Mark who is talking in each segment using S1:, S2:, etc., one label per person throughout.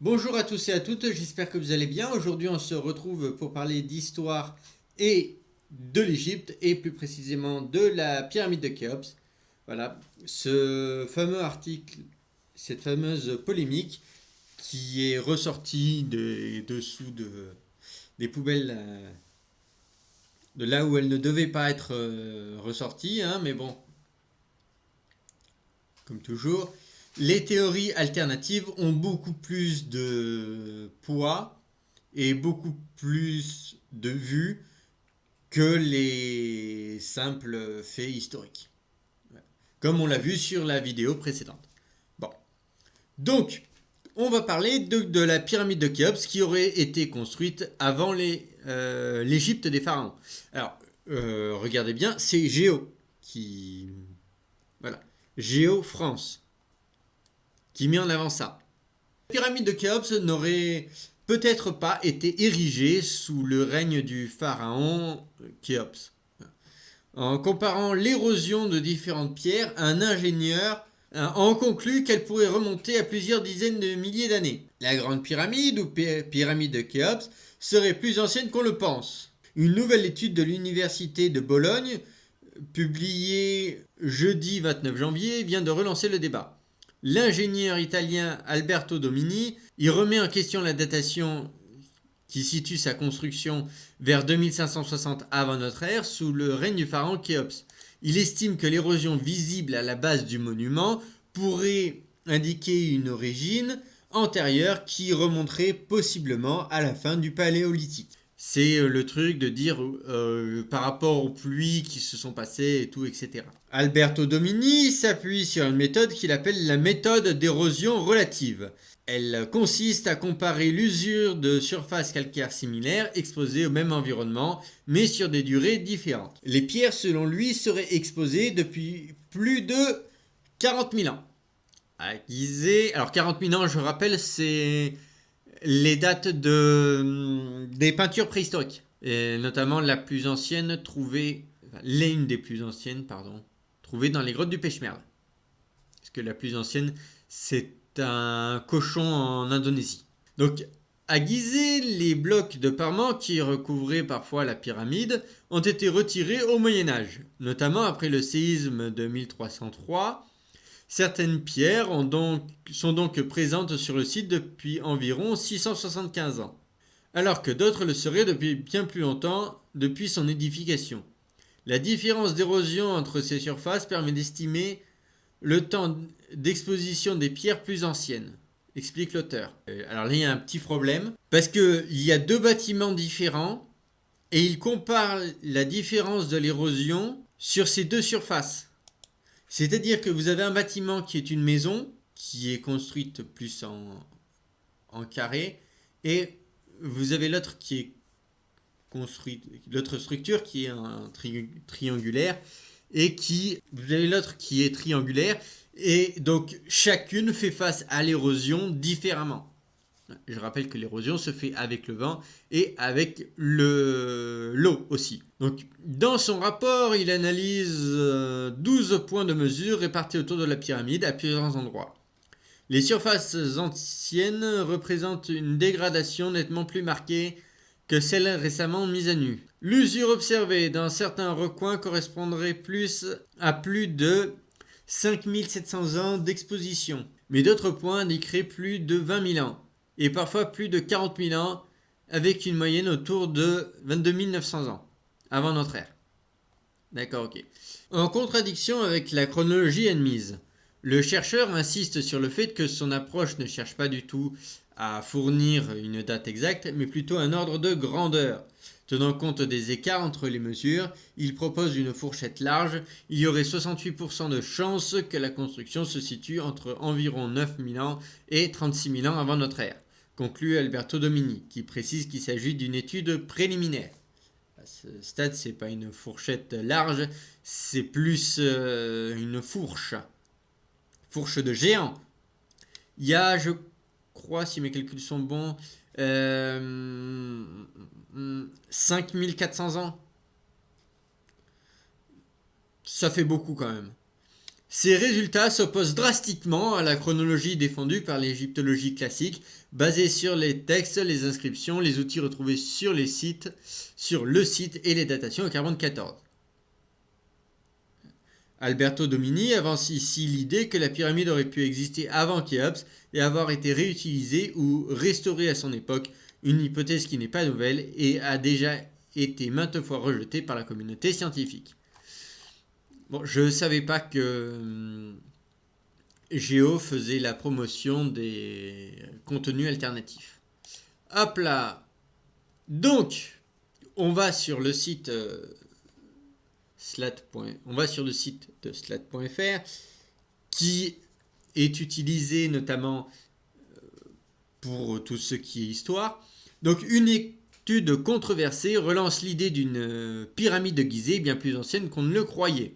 S1: Bonjour à tous et à toutes, j'espère que vous allez bien. Aujourd'hui, on se retrouve pour parler d'histoire et de l'Égypte, et plus précisément de la pyramide de Khéops. Voilà, ce fameux article, cette fameuse polémique qui est ressortie des poubelles, de là où elle ne devait pas être ressortie, hein, mais bon, comme toujours. Les théories alternatives ont beaucoup plus de poids et beaucoup plus de vues que les simples faits historiques. Comme on l'a vu sur la vidéo précédente. Bon. Donc, on va parler de la pyramide de Khéops qui aurait été construite avant l'Égypte des pharaons. Alors, regardez bien, c'est Géo qui... Voilà. Géo France qui met en avant ça. La pyramide de Khéops n'aurait peut-être pas été érigée sous le règne du pharaon Khéops. En comparant l'érosion de différentes pierres, un ingénieur en conclut qu'elle pourrait remonter à plusieurs dizaines de milliers d'années. La grande pyramide ou pyramide de Khéops serait plus ancienne qu'on le pense. Une nouvelle étude de l'université de Bologne, publiée jeudi 29 janvier, vient de relancer le débat. L'ingénieur italien Alberto Domini y remet en question la datation qui situe sa construction vers 2560 avant notre ère sous le règne du pharaon Khéops. Il estime que l'érosion visible à la base du monument pourrait indiquer une origine antérieure qui remonterait possiblement à la fin du Paléolithique. C'est le truc de dire par rapport aux pluies qui se sont passées et tout, etc. Alberto Domini s'appuie sur une méthode qu'il appelle la méthode d'érosion relative. Elle consiste à comparer l'usure de surfaces calcaires similaires exposées au même environnement, mais sur des durées différentes. Les pierres, selon lui, seraient exposées depuis plus de 40 000 ans. Alors 40 000 ans, je rappelle, c'est les dates des peintures préhistoriques. Et notamment la plus ancienne trouvée, l'une des plus anciennes, pardon, trouvée dans les grottes du Peshmerga. Parce que la plus ancienne, c'est un cochon en Indonésie. Donc, à Gizeh, les blocs de parement qui recouvraient parfois la pyramide ont été retirés au Moyen-Âge, notamment après le séisme de 1303. Certaines pierres sont donc présentes sur le site depuis environ 675 ans, alors que d'autres le seraient depuis bien plus longtemps, depuis son édification. La différence d'érosion entre ces surfaces permet d'estimer le temps d'exposition des pierres plus anciennes, explique l'auteur. Alors là, il y a un petit problème, parce qu'il y a deux bâtiments différents, et il compare la différence de l'érosion sur ces deux surfaces. C'est-à-dire que vous avez un bâtiment qui est une maison, qui est construite plus en carré, et vous avez l'autre qui est construite, l'autre structure qui est un triangulaire, et vous avez l'autre qui est triangulaire, et donc chacune fait face à l'érosion différemment. Je rappelle que l'érosion se fait avec le vent et avec l'eau aussi. Donc, dans son rapport, il analyse 12 points de mesure répartis autour de la pyramide à plusieurs endroits. Les surfaces anciennes représentent une dégradation nettement plus marquée que celles récemment mises à nu. L'usure observée dans certains recoins correspondrait à plus de 5700 ans d'exposition, mais d'autres points indiqueraient plus de 20 000 ans, et parfois plus de 40 000 ans, avec une moyenne autour de 22 900 ans, avant notre ère. D'accord, ok. En contradiction avec la chronologie admise, le chercheur insiste sur le fait que son approche ne cherche pas du tout à fournir une date exacte, mais plutôt un ordre de grandeur. Tenant compte des écarts entre les mesures, il propose une fourchette large. Il y aurait 68% de chances que la construction se situe entre environ 9 000 ans et 36 000 ans avant notre ère, conclut Alberto Domini, qui précise qu'il s'agit d'une étude préliminaire. À ce stade, c'est pas une fourchette large, c'est plus une fourche de géant. Il y a, je crois, si mes calculs sont bons, 5400 ans. Ça fait beaucoup quand même. Ces résultats s'opposent drastiquement à la chronologie défendue par l'égyptologie classique, basée sur les textes, les inscriptions, les outils retrouvés sur le site et les datations au carbone 14. Alberto Domini avance ici l'idée que la pyramide aurait pu exister avant Khéops et avoir été réutilisée ou restaurée à son époque, une hypothèse qui n'est pas nouvelle et a déjà été maintes fois rejetée par la communauté scientifique. Bon, je ne savais pas que Géo faisait la promotion des contenus alternatifs. Hop là. Donc, on va sur le site on va sur le site de slat.fr qui est utilisé notamment pour tout ce qui est histoire. Donc une étude controversée relance l'idée d'une pyramide de Gizeh bien plus ancienne qu'on ne le croyait.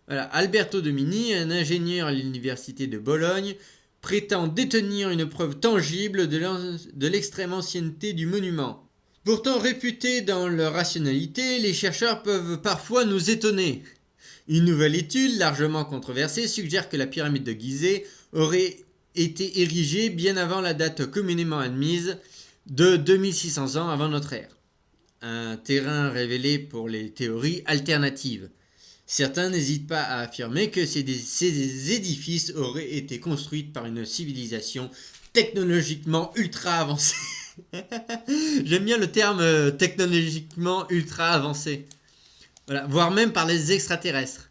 S1: Voilà. Alberto Domini, un ingénieur à l'université de Bologne, prétend détenir une preuve tangible de l'extrême ancienneté du monument. Pourtant réputés dans leur rationalité, les chercheurs peuvent parfois nous étonner. Une nouvelle étude, largement controversée, suggère que la pyramide de Gizeh aurait été érigée bien avant la date communément admise de 2600 ans avant notre ère. Un terrain révélé pour les théories alternatives. Certains n'hésitent pas à affirmer que ces édifices auraient été construits par une civilisation technologiquement ultra avancée. J'aime bien le terme technologiquement ultra avancé. Voilà, voire même par les extraterrestres.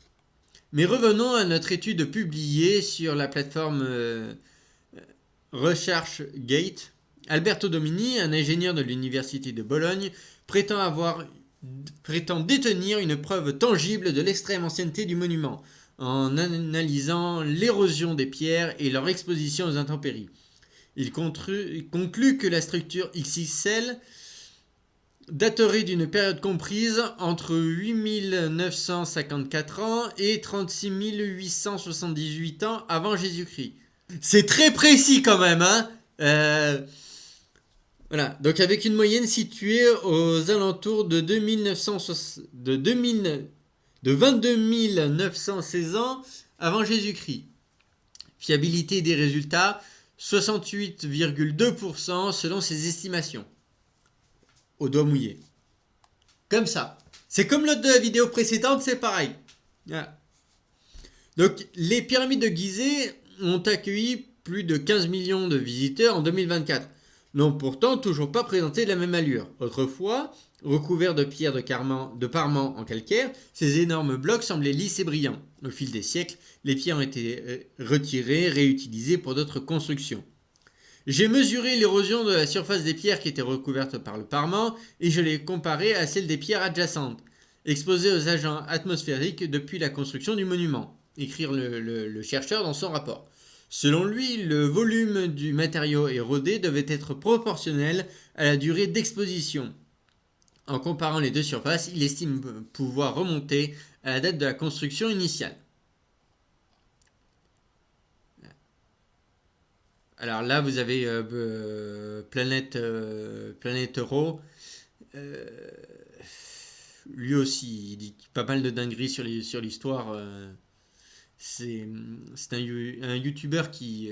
S1: Mais revenons à notre étude publiée sur la plateforme ResearchGate. Alberto Domini, un ingénieur de l'université de Bologne, prétend détenir une preuve tangible de l'extrême ancienneté du monument, en analysant l'érosion des pierres et leur exposition aux intempéries. Il conclut que la structure XXL daterait d'une période comprise entre 8954 ans et 36 878 ans avant Jésus-Christ. C'est très précis quand même, hein. Voilà, donc avec une moyenne située aux alentours de 22 916 ans avant Jésus-Christ. Fiabilité des résultats, 68,2% selon ses estimations. Au doigt mouillé. Comme ça. C'est comme l'autre de la vidéo précédente, c'est pareil. Voilà. Donc, les pyramides de Gizeh ont accueilli plus de 15 millions de visiteurs en 2024. N'ont pourtant toujours pas présenté de la même allure. Autrefois, recouverts de pierres de parement en calcaire, ces énormes blocs semblaient lisses et brillants. Au fil des siècles, les pierres ont été retirées, réutilisées pour d'autres constructions. J'ai mesuré l'érosion de la surface des pierres qui étaient recouvertes par le parement et je l'ai comparée à celle des pierres adjacentes, exposées aux agents atmosphériques depuis la construction du monument, écrire le chercheur dans son rapport. Selon lui, le volume du matériau érodé devait être proportionnel à la durée d'exposition. En comparant les deux surfaces, il estime pouvoir remonter à la date de la construction initiale. Alors là, vous avez Planète Euro. Lui aussi, il dit pas mal de dingueries sur l'histoire. C'est un youtubeur qui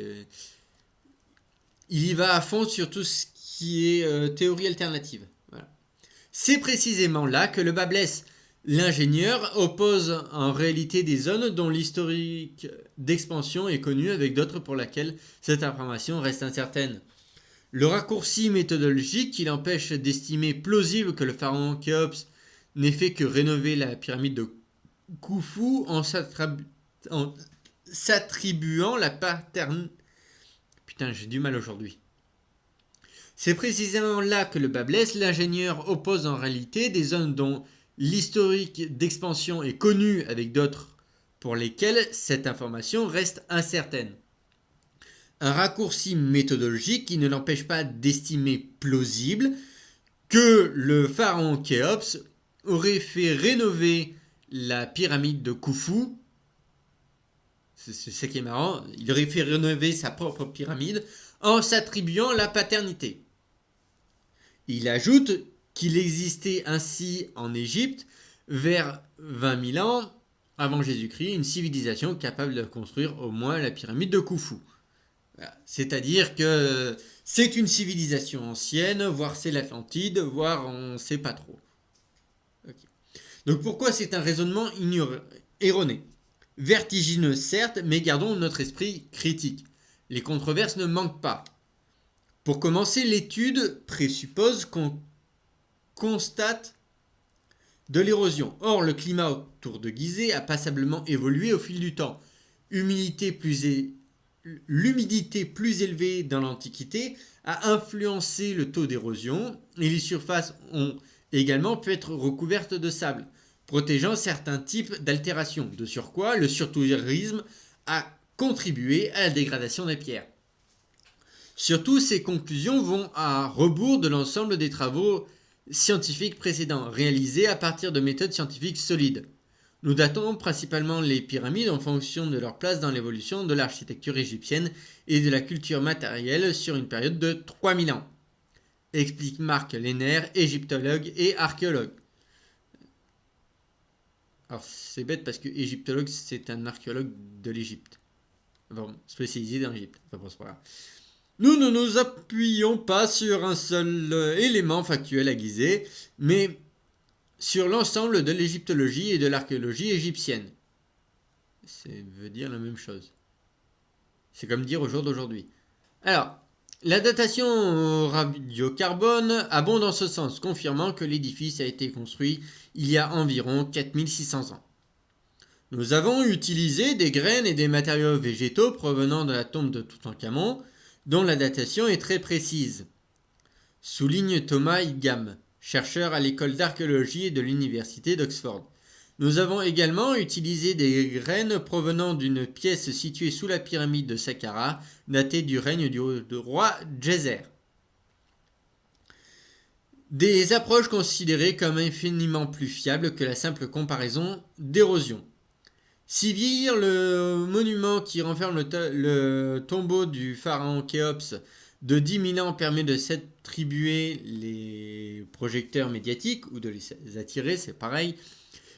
S1: il y va à fond sur tout ce qui est théorie alternative. Voilà. C'est précisément là que le bas blesse. L'ingénieur oppose en réalité des zones dont l'historique d'expansion est connu avec d'autres pour lesquelles cette information reste incertaine. Le raccourci méthodologique qui l'empêche d'estimer plausible que le pharaon Khéops n'ait fait que rénover la pyramide de Khufu en s'attribuant la paternité. Putain, j'ai du mal aujourd'hui. C'est précisément là que le bas blesse. L'ingénieur oppose en réalité des zones dont l'historique d'expansion est connu avec d'autres pour lesquelles cette information reste incertaine. Un raccourci méthodologique qui ne l'empêche pas d'estimer plausible que le pharaon Khéops aurait fait rénover la pyramide de Khufu. C'est ça qui est marrant. Il aurait fait rénover sa propre pyramide en s'attribuant la paternité. Il ajoute qu'il existait ainsi en Égypte vers 20 000 ans avant Jésus-Christ, une civilisation capable de construire au moins la pyramide de Khufu. Voilà. C'est-à-dire que c'est une civilisation ancienne, voire c'est l'Atlantide, voire on ne sait pas trop. Okay. Donc pourquoi c'est un raisonnement erroné? Vertigineux certes, mais gardons notre esprit critique. Les controverses ne manquent pas. Pour commencer, l'étude présuppose qu'on constate de l'érosion. Or, le climat autour de Gizeh a passablement évolué au fil du temps. L'humidité plus élevée dans l'Antiquité a influencé le taux d'érosion et les surfaces ont également pu être recouvertes de sable, protégeant certains types d'altérations. De surcroît, le surtourisme a contribué à la dégradation des pierres. Surtout, ces conclusions vont à rebours de l'ensemble des travaux scientifiques précédents, réalisés à partir de méthodes scientifiques solides. Nous datons principalement les pyramides en fonction de leur place dans l'évolution de l'architecture égyptienne et de la culture matérielle sur une période de 3000 ans, explique Marc Lehner, égyptologue et archéologue. Alors c'est bête parce que égyptologue c'est un archéologue de l'Égypte. Bon, spécialisé dans l'Égypte. Enfin bon, c'est pas grave. Nous ne nous appuyons pas sur un seul élément factuel à Gizeh, mais sur l'ensemble de l'égyptologie et de l'archéologie égyptienne. Ça veut dire la même chose. C'est comme dire au jour d'aujourd'hui. Alors, la datation au radiocarbone abonde en ce sens, confirmant que l'édifice a été construit il y a environ 4600 ans. Nous avons utilisé des graines et des matériaux végétaux provenant de la tombe de Toutankhamon, dont la datation est très précise, souligne Thomas Higham, chercheur à l'école d'archéologie et de l'université d'Oxford. Nous avons également utilisé des graines provenant d'une pièce située sous la pyramide de Saqqara, datée du règne du roi Djeser. Des approches considérées comme infiniment plus fiables que la simple comparaison d'érosion. Si vieillir le monument qui renferme le tombeau du pharaon Khéops de 10 000 ans permet de s'attribuer les projecteurs médiatiques ou de les attirer, c'est pareil,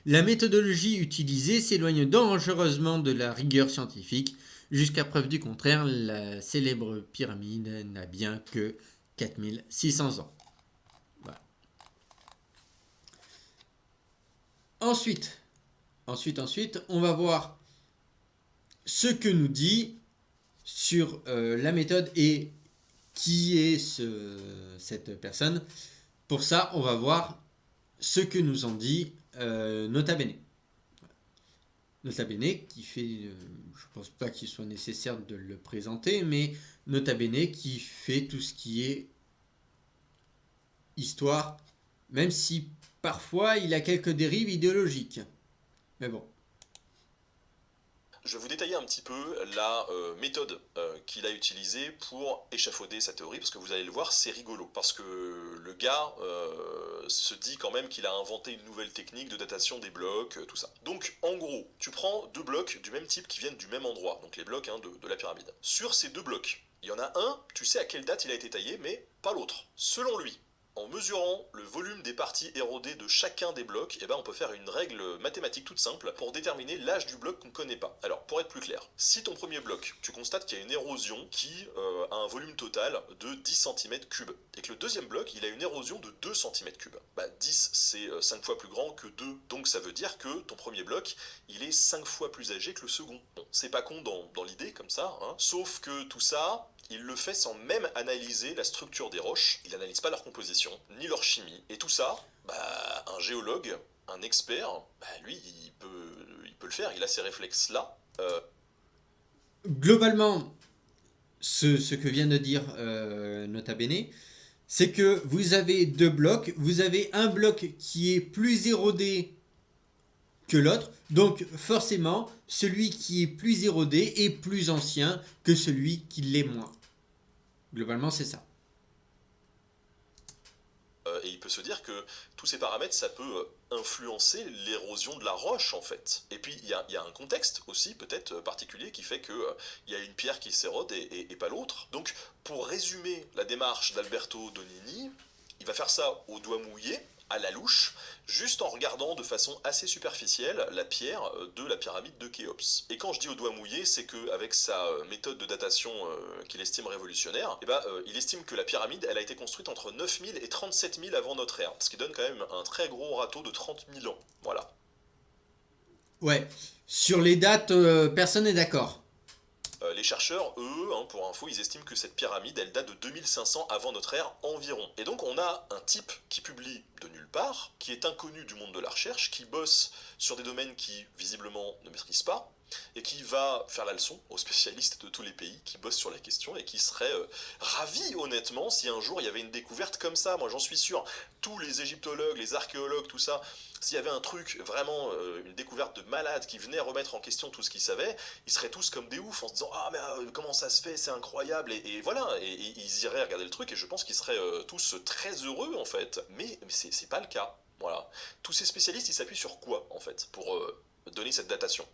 S1: la méthodologie utilisée s'éloigne dangereusement de la rigueur scientifique. Jusqu'à preuve du contraire, la célèbre pyramide n'a bien que 4600 ans. Voilà. Ensuite, on va voir ce que nous dit sur la méthode et qui est cette personne. Pour ça, on va voir ce que nous en dit Nota Bene. Nota Bene qui fait, je pense pas qu'il soit nécessaire de le présenter, mais Nota Bene qui fait tout ce qui est histoire, même si parfois il a quelques dérives idéologiques. Mais bon.
S2: Je vais vous détailler un petit peu la méthode qu'il a utilisée pour échafauder sa théorie, parce que vous allez le voir, c'est rigolo. Parce que le gars se dit quand même qu'il a inventé une nouvelle technique de datation des blocs, tout ça. Donc, en gros, tu prends deux blocs du même type qui viennent du même endroit, donc les blocs de la pyramide. Sur ces deux blocs, il y en a un, tu sais à quelle date il a été taillé, mais pas l'autre. Selon lui, en mesurant le volume des parties érodées de chacun des blocs, eh ben on peut faire une règle mathématique toute simple pour déterminer l'âge du bloc qu'on ne connaît pas. Alors, pour être plus clair, si ton premier bloc, tu constates qu'il y a une érosion qui a un volume total de 10 cm3, et que le deuxième bloc, il a une érosion de 2 cm3, bah 10 c'est 5 fois plus grand que 2, donc ça veut dire que ton premier bloc, il est 5 fois plus âgé que le second. Bon, c'est pas con dans l'idée, comme ça, hein, sauf que tout ça, il le fait sans même analyser la structure des roches, il n'analyse pas leur composition, ni leur chimie, et tout ça, bah, un géologue, un expert, bah, lui, il peut le faire, il a ces réflexes-là.
S1: Globalement, ce que vient de dire Nota Bene, c'est que vous avez deux blocs, vous avez un bloc qui est plus érodé que l'autre, donc forcément, celui qui est plus érodé est plus ancien que celui qui l'est moins. Globalement, c'est ça.
S2: Et il peut se dire que tous ces paramètres, ça peut influencer l'érosion de la roche, en fait. Et puis, il y a un contexte aussi, peut-être particulier, qui fait qu'il y a une pierre qui s'érode et pas l'autre. Donc, pour résumer la démarche d'Alberto Donini, il va faire ça au doigt mouillé, à la louche, juste en regardant de façon assez superficielle la pierre de la pyramide de Khéops. Et quand je dis au doigt mouillé, c'est qu'avec sa méthode de datation qu'il estime révolutionnaire, il estime que la pyramide elle a été construite entre 9000 et 37 000 avant notre ère, ce qui donne quand même un très gros râteau de 30 000 ans. Voilà.
S1: Ouais. Sur les dates, personne n'est d'accord.
S2: Les chercheurs, eux, hein, pour info, ils estiment que cette pyramide, elle date de 2500 avant notre ère environ. Et donc on a un type qui publie de nulle part, qui est inconnu du monde de la recherche, qui bosse sur des domaines qui visiblement ne maîtrise pas, et qui va faire la leçon aux spécialistes de tous les pays qui bossent sur la question et qui seraient ravis honnêtement si un jour il y avait une découverte comme ça. Moi j'en suis sûr, tous les égyptologues, les archéologues, tout ça, s'il y avait un truc vraiment, une découverte de malade qui venait remettre en question tout ce qu'ils savaient, ils seraient tous comme des oufs en se disant ah mais comment ça se fait, c'est incroyable et voilà, et ils iraient regarder le truc et je pense qu'ils seraient tous très heureux en fait, mais c'est pas le cas. Voilà. Tous ces spécialistes ils s'appuient sur quoi en fait pour donner cette datation?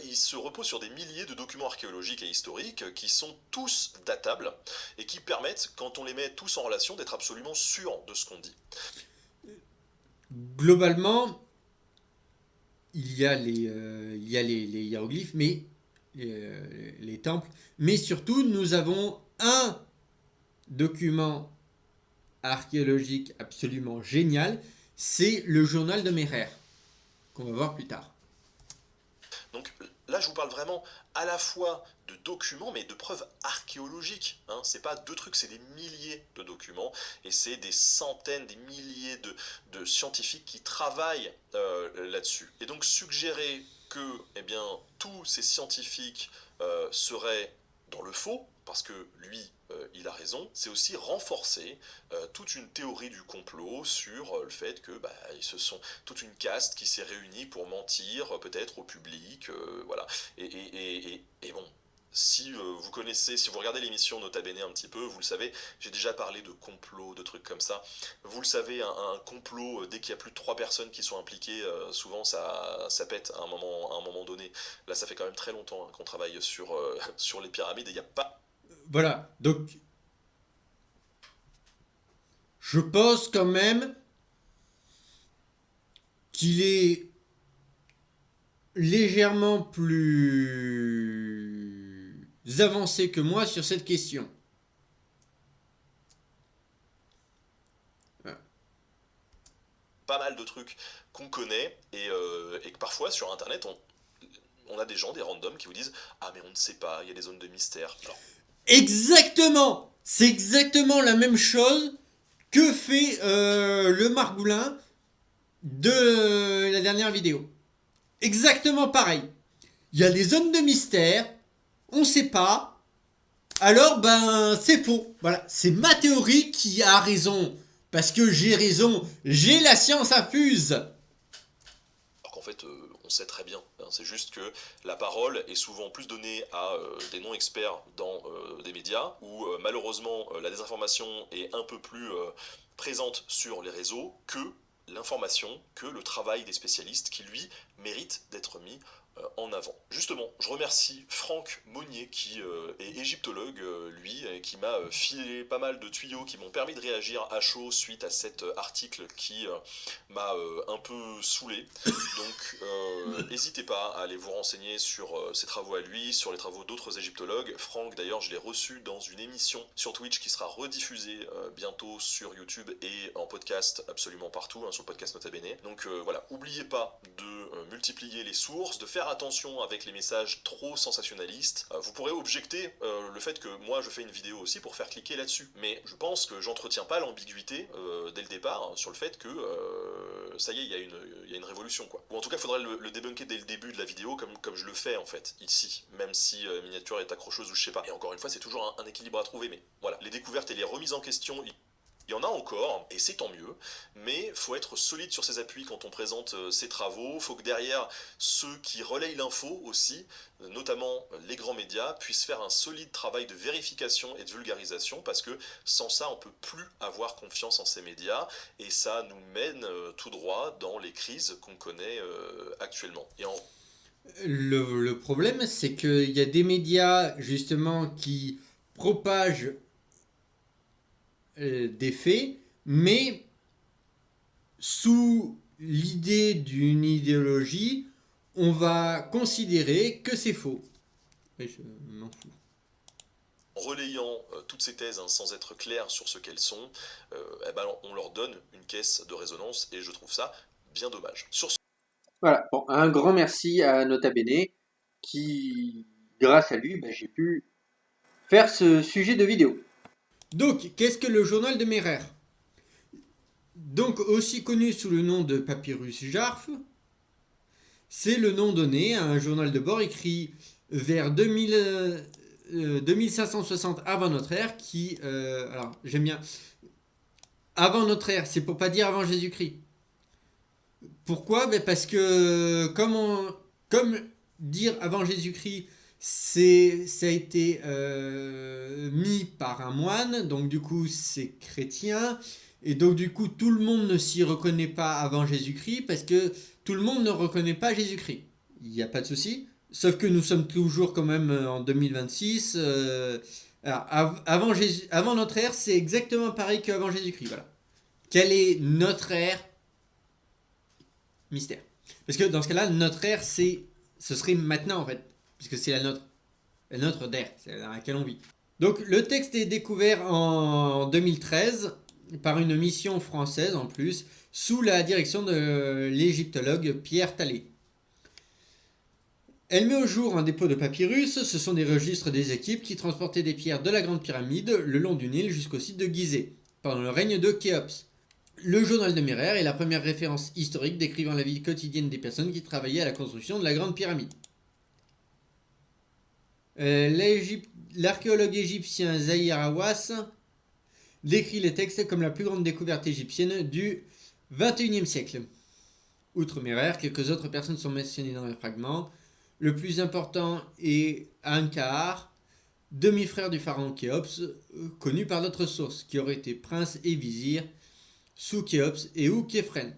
S2: Ils se reposent sur des milliers de documents archéologiques et historiques qui sont tous datables et qui permettent, quand on les met tous en relation, d'être absolument sûrs de ce qu'on dit.
S1: Globalement, il y a les hiéroglyphes, mais les temples. Mais surtout, nous avons un document archéologique absolument génial. C'est le journal de Merer, qu'on va voir plus tard.
S2: Donc là, je vous parle vraiment à la fois de documents, mais de preuves archéologiques. Hein. C'est pas deux trucs, c'est des milliers de documents, et c'est des centaines, des milliers de scientifiques qui travaillent là-dessus. Et donc suggérer que eh bien, tous ces scientifiques seraient dans le faux, parce que lui, il a raison, c'est aussi renforcer toute une théorie du complot sur le fait que ils se sont toute une caste qui s'est réunie pour mentir peut-être au public, voilà. Et bon, si vous connaissez, si vous regardez l'émission Nota Bene un petit peu, vous le savez, j'ai déjà parlé de complot, de trucs comme ça. Vous le savez, un complot, dès qu'il y a plus de 3 personnes qui sont impliquées, souvent ça pète à un moment donné. Là, ça fait quand même très longtemps hein, qu'on travaille sur, sur les pyramides et il n'y a pas.
S1: Voilà, donc je pense quand même qu'il est légèrement plus avancé que moi sur cette question.
S2: Pas mal de trucs qu'on connaît et que parfois sur internet on a des gens, des randoms qui vous disent ah mais on ne sait pas, il y a des zones de mystère. Alors,
S1: Exactement. C'est exactement la même chose que fait le Margoulin de la dernière vidéo. Exactement pareil. Il y a des zones de mystère, on ne sait pas, alors c'est faux. Voilà, c'est ma théorie qui a raison. Parce que j'ai raison, j'ai la science infuse.
S2: alors qu'en fait on sait très bien, hein. C'est juste que la parole est souvent plus donnée à des non-experts dans des médias où malheureusement la désinformation est un peu plus présente sur les réseaux que l'information, que le travail des spécialistes qui lui mérite d'être mis en avant. Justement, je remercie Franck Monnier qui est égyptologue, lui, et qui m'a filé pas mal de tuyaux qui m'ont permis de réagir à chaud suite à cet article qui m'a un peu saoulé. Donc, n'hésitez pas à aller vous renseigner sur ses travaux à lui, sur les travaux d'autres égyptologues. Franck, d'ailleurs, je l'ai reçu dans une émission sur Twitch qui sera rediffusée bientôt sur YouTube et en podcast absolument partout, hein, sur le podcast Nota Bene. Donc voilà, n'oubliez pas de multiplier les sources, de faire attention avec les messages trop sensationnalistes. Vous pourrez objecter le fait que moi je fais une vidéo aussi pour faire cliquer là-dessus. Mais je pense que j'entretiens pas l'ambiguïté dès le départ hein, sur le fait que ça y est, il y a une révolution quoi. Ou en tout cas, il faudrait le débunker dès le début de la vidéo comme je le fais en fait ici, même si miniature est accrocheuse ou je sais pas. Et encore une fois, c'est toujours un équilibre à trouver, mais voilà, les découvertes et les remises en question, il y en a encore, et c'est tant mieux, mais il faut être solide sur ses appuis quand on présente ses travaux, il faut que derrière ceux qui relayent l'info aussi, notamment les grands médias, puissent faire un solide travail de vérification et de vulgarisation, parce que sans ça, on ne peut plus avoir confiance en ces médias, et ça nous mène tout droit dans les crises qu'on connaît actuellement.
S1: Le problème, c'est qu'il y a des médias, justement, qui propagent des faits, mais sous l'idée d'une idéologie, on va considérer que c'est faux. Et je m'en fous.
S2: En relayant toutes ces thèses sans être clair sur ce qu'elles sont, on leur donne une caisse de résonance et je trouve ça bien dommage.
S3: Voilà, bon, un grand merci à Nota Bene qui, grâce à lui, j'ai pu faire ce sujet de vidéo.
S1: Donc, qu'est-ce que le journal de Merer? Donc, aussi connu sous le nom de Papyrus Jarf, c'est le nom donné à un journal de bord écrit vers 2560 avant notre ère qui... alors, j'aime bien... Avant notre ère, c'est pour pas dire avant Jésus-Christ. Pourquoi? Parce que comme dire avant Jésus-Christ, ça a été mis par un moine, donc du coup c'est chrétien, et donc du coup tout le monde ne s'y reconnaît pas avant Jésus-Christ, parce que tout le monde ne reconnaît pas Jésus-Christ. Il n'y a pas de souci, sauf que nous sommes toujours quand même en 2026. Avant notre ère, c'est exactement pareil qu'avant Jésus-Christ. Voilà. Quelle est notre ère? Mystère. Parce que dans ce cas-là, notre ère, ce serait maintenant en fait, puisque c'est la notre d'ère, c'est dans laquelle on vit. Donc le texte est découvert en 2013 par une mission française en plus, sous la direction de l'égyptologue Pierre Talley. Elle met au jour un dépôt de papyrus, ce sont des registres des équipes qui transportaient des pierres de la Grande Pyramide le long du Nil jusqu'au site de Gizeh, pendant le règne de Khéops. Le journal de Merer est la première référence historique décrivant la vie quotidienne des personnes qui travaillaient à la construction de la Grande Pyramide. L'archéologue égyptien Zahir Hawass décrit les textes comme la plus grande découverte égyptienne du XXIe siècle. Outre Merer, quelques autres personnes sont mentionnées dans les fragments. Le plus important est Ankar, demi-frère du pharaon Khéops, connu par d'autres sources, qui aurait été prince et vizir sous Khéops et ou Khéphren.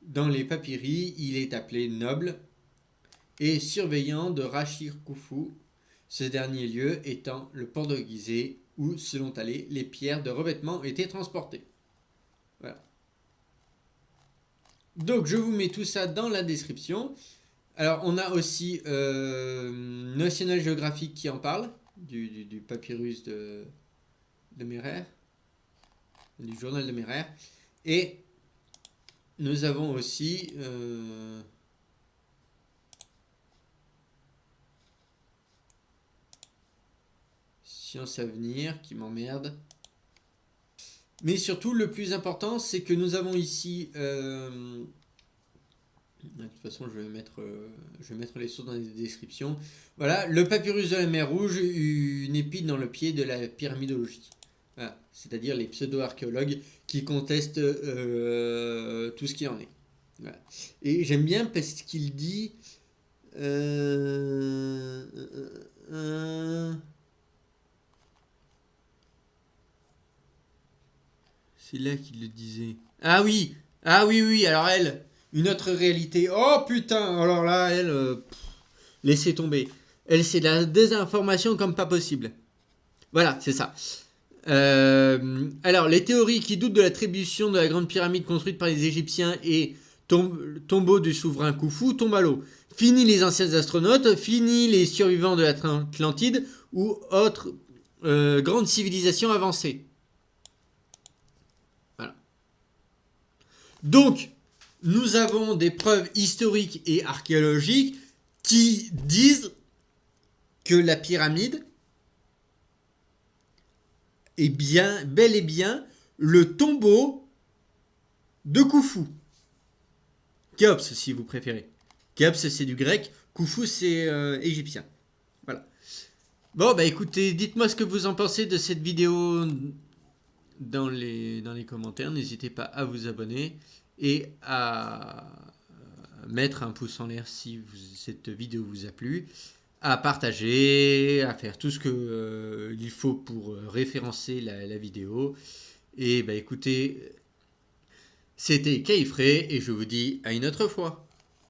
S1: Dans les papyri, il est appelé noble et surveillant de Rachir Khufu, ce dernier lieu étant le port de Gizeh où, selon Talley, les pierres de revêtement étaient transportées. Voilà. Donc je vous mets tout ça dans la description. Alors on a aussi National Geographic qui en parle, du papyrus de Merer, du journal de Merer. Et nous avons aussi Science Avenir qui m'emmerde. Mais surtout, le plus important, c'est que nous avons ici... de toute façon, je vais mettre les sources dans les descriptions. Voilà, le papyrus de la mer Rouge, une épine dans le pied de la pyramidologie. Voilà, c'est-à-dire les pseudo-archéologues qui contestent tout ce qui en est. Voilà. Et j'aime bien parce qu'il dit... C'est là qu'il le disait. Ah oui, oui, alors elle, une autre réalité. Oh putain, alors là, elle, laissez tomber. Elle, c'est de la désinformation comme pas possible. Voilà, c'est ça. Alors, les théories qui doutent de l'attribution de la grande pyramide construite par les Égyptiens et tombeau du souverain Khufu tombent à l'eau. Fini les anciens astronautes, fini les survivants de l'Atlantide ou autres grandes civilisations avancées. Donc, nous avons des preuves historiques et archéologiques qui disent que la pyramide est bien, bel et bien le tombeau de Khufu. Khéops, si vous préférez. Khéops, c'est du grec. Khufu, c'est égyptien. Voilà. Bon, bah écoutez, dites-moi ce que vous en pensez de cette vidéo dans les commentaires. N'hésitez pas à vous abonner et à mettre un pouce en l'air si cette vidéo vous a plu, à partager, à faire tout ce que il faut pour référencer la vidéo. Et bah écoutez, c'était Kaifré et je vous dis à une autre fois.